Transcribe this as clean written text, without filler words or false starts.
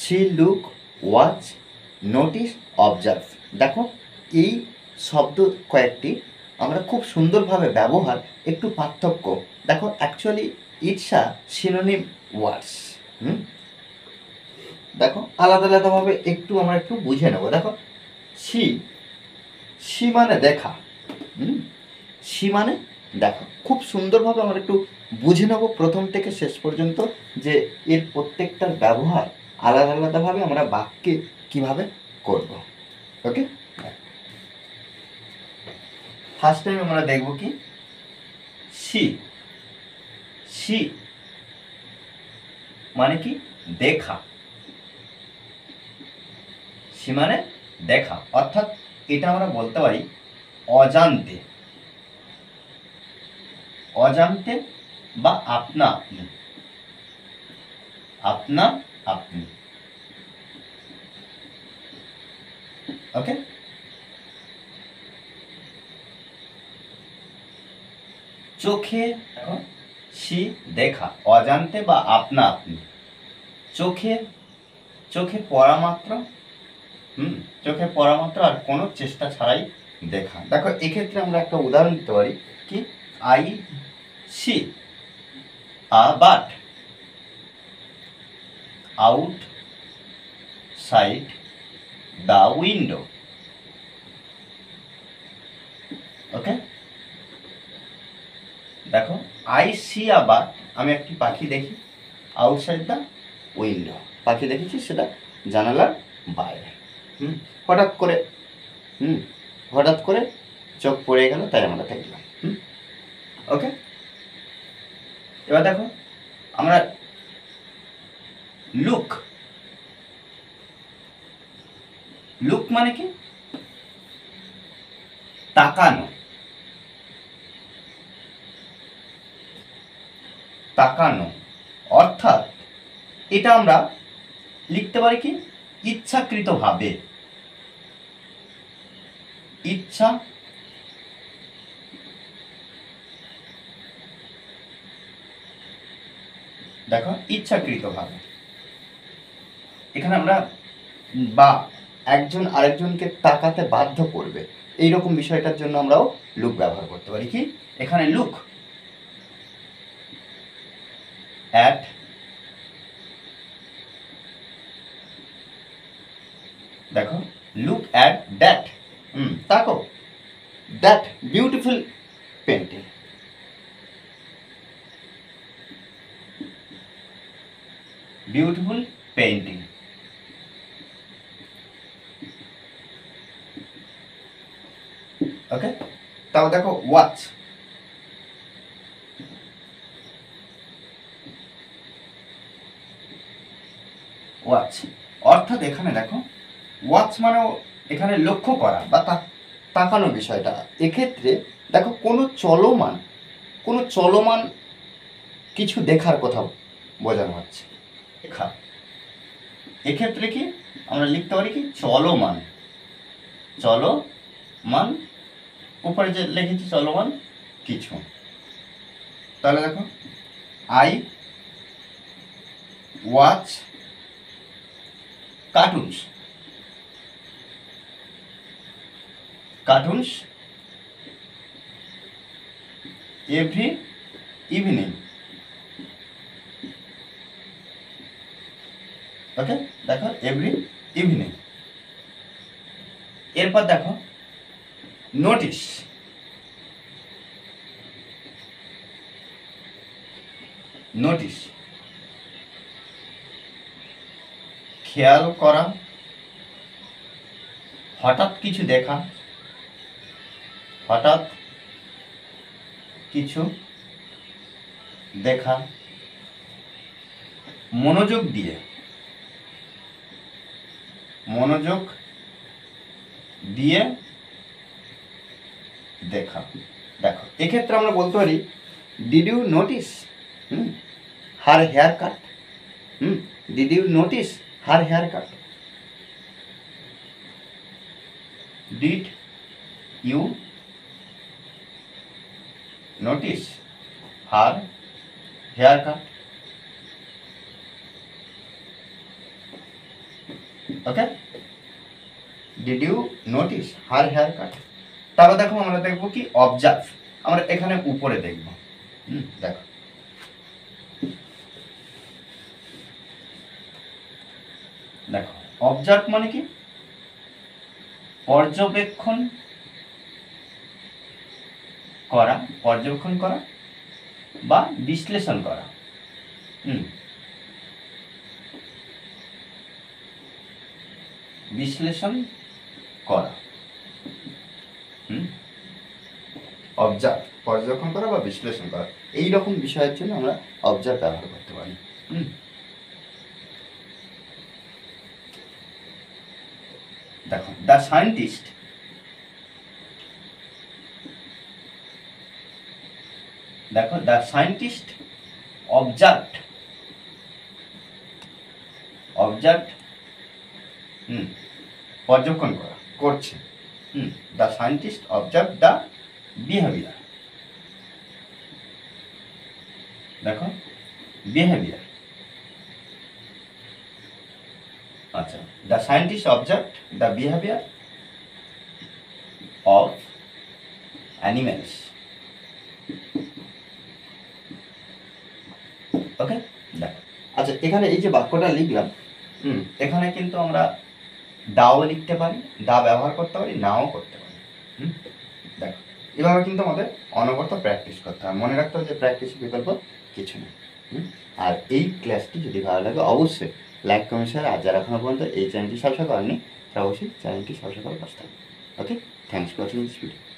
C, look, watch, notice, observe. দেখো এই শব্দ কয়েকটি আমরা খুব সুন্দরভাবে ব্যবহার, একটু পার্থক্য দেখো। অ্যাকচুয়ালি ইটস আ সিনোনিম ওয়ার্ডস। দেখো আলাদা আলাদাভাবে একটু বুঝে নেবো। দেখো সি, সি মানে দেখা। সি মানে দেখা। খুব সুন্দরভাবে আমরা একটু বুঝে নেবো প্রথম থেকে শেষ পর্যন্ত, যে এর প্রত্যেকটার ব্যবহার আলাদা আলাদাভাবে আমরা বাক্যে কিভাবে করব। ওকে, ফার্স্ট টাইম আমরা দেখব কি সি। সি মানে কি দেখা। সি মানে দেখা, অর্থাৎ এটা আমরা বলতে পারি অজান্তে, অজান্তে বা আপনা আপনি, আপনা আপনি। ওকে, চোখে সি দেখা, অজান্তে বা আপনা আপনি। চোখে, চোখে পড়া মাত্র, চোখে পড়া মাত্র আর কোনো চেষ্টা ছাড়াই দেখা। দেখো এক্ষেত্রে আমরা একটা উদাহরণ দিতে পারি কি, I see a bat outside the window. Okay, দেখো আই সি আ বাট, আমি একটি পাখি দেখি, আউটসাইড দ্য উইন্ডো, পাখি দেখেছি সেটা জানালার বাইরে। হঠাৎ করে হঠাৎ করে চোখ পড়ে গেল, তাই আমরা দেখলাম। ওকে, এবার দেখো আমরা লুক। লুক মানে কি তাকানো, তাকানো, অর্থাৎ এটা আমরা লিখতে পারি কি ইচ্ছাকৃতভাবে, ইচ্ছা দেখো ইচ্ছাকৃতভাবে। এখানে আমরা বা একজন আরেকজনকে তাকাতে বাধ্য করবে, এইরকম বিষয়টার জন্য আমরাও লুক ব্যবহার করতে পারি। কি এখানে লুক অ্যাট, দেখো লুক অ্যাট দ্যাট, তাকো that beautiful painting. Beautiful painting. Okay, তাও দেখো ওয়াচ। ওয়াচ অর্থাৎ এখানে দেখো ওয়াচ মানেও এখানে লক্ষ্য করা বা তাকানো বিষয়টা। এক্ষেত্রে দেখো কোনো চলমান কিছু দেখার কথা বোঝানো হচ্ছে। দেখা, এক্ষেত্রে কি আমরা লিখতে পারি কি চলমান, চলমান, উপরে যে লিখেছি চলমান কিছু। তাহলে দেখো I watch cartoons, cartoons every evening. Okay, দেখো এভরি ইভিনিং। এরপর দেখো নোটিস। নোটিস খেয়াল করা, হঠাৎ কিছু দেখা, হঠাৎ কিছু দেখা, মনোযোগ দিয়ে, মনোযোগ দিয়ে দেখা। দেখো এক্ষেত্রে আমরা বলতে পারি did you notice her haircut. Did you notice her haircut. Did you notice her haircut. Okay, did you notice her haircut. তারপর দেখো আমরা দেখবো কি অবজার্ভ, আমরা এখানে উপরে দেখব। দেখো দেখো অবজার্ভ মানে কি, পর্যবেক্ষণ করা, পর্যবেক্ষণ করা বা বিশ্লেষণ করা। বিশ্লেষণ করা। অবজার্ভ পর্যবেক্ষণ করা বা বিশ্লেষণ করা, এই রকম বিষয়ের জন্য আমরা অবজার্ভ ব্যবহার করতে পারি। দেখো দ্য সায়েন্টিস্ট, দেখো দ্য সায়েন্টিস্ট অবজার্ভড, অবজার্ভড পর্যবেক্ষণ করা করছে। The scientist observe the behaviour. দেখো বিহেভিয়ার, আচ্ছা, the scientist observe the behaviour of animals. Okay, দেখো আচ্ছা এখানে এই যে বাক্যটা লিখলাম, এখানে কিন্তু আমরা দাও লিখতে পারি, দা ব্যবহার করতে পারি, নাও করতে পারি। দেখো এভাবে কিন্তু আমাদের অনবরত প্র্যাকটিস করতে হয়, মনে রাখতে হবে যে প্র্যাকটিসের বিকল্প কিছু নেই। আর এই ক্লাসটি যদি ভালো লাগে অবশ্যই লাইক কমেন্ট শেয়ার, আর যারা এখনো পর্যন্ত এই চ্যানেলটি সাবস্ক্রাইব করেননি তারা অবশ্যই চ্যানেলটি সাবস্ক্রাইব করে পাশে থাকবে। Okay, thanks for watching this video.